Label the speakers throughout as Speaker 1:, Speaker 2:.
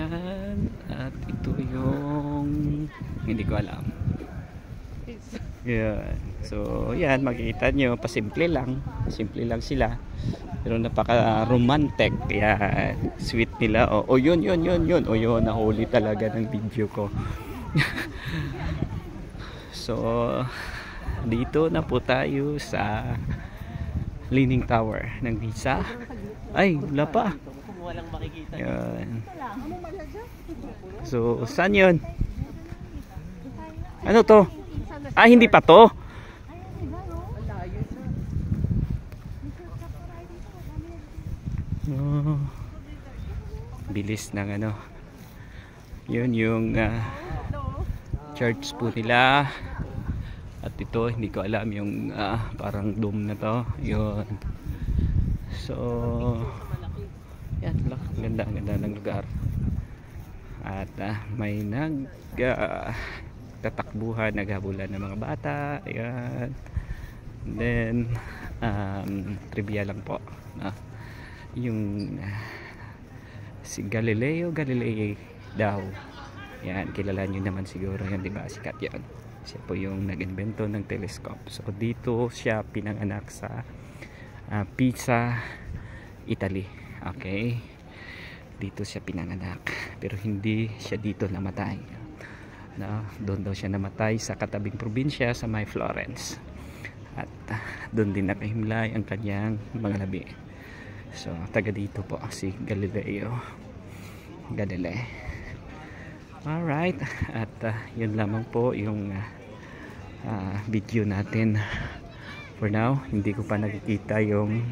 Speaker 1: Yan. At ito yung hindi ko alam. Yan. So, yan. Makikita nyo. Pasimple lang. Simple lang sila. Pero napaka-romantic. Yan. Sweet nila. O yun. O yun. Nahuli talaga ng video ko. So, dito na po tayo sa Leaning Tower ng Visa. Ay, wala pa. Yan. So, saan yun? Ano to? Ah, hindi pa to. Oh, bilis ng ano. Yun yung church po nila. At ito, hindi ko alam yung parang dome na to. Yun. So, yan, ganda ng lugar. At may tatakbuhan, naghabulan ng mga bata. Ayan. And then trivia lang po, yung si Galileo Galilei daw. Yan, kilala nyo naman siguro yan, diba? Sikat yan. Siya po yung nag-invento ng telescope. So dito siya pinanganak sa Pisa, Italy. Okay, dito siya pinanganak, pero hindi siya dito namatay. Doon daw siya namatay sa katabing probinsya sa may Florence. At doon din nakahimlay ang kanyang mga labi. So taga dito po si Galileo Galilei. Alright, at yun lamang po yung video natin for now. Hindi ko pa nakikita yung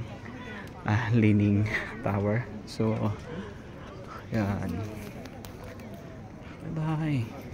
Speaker 1: Leaning Tower. So yan, bye bye.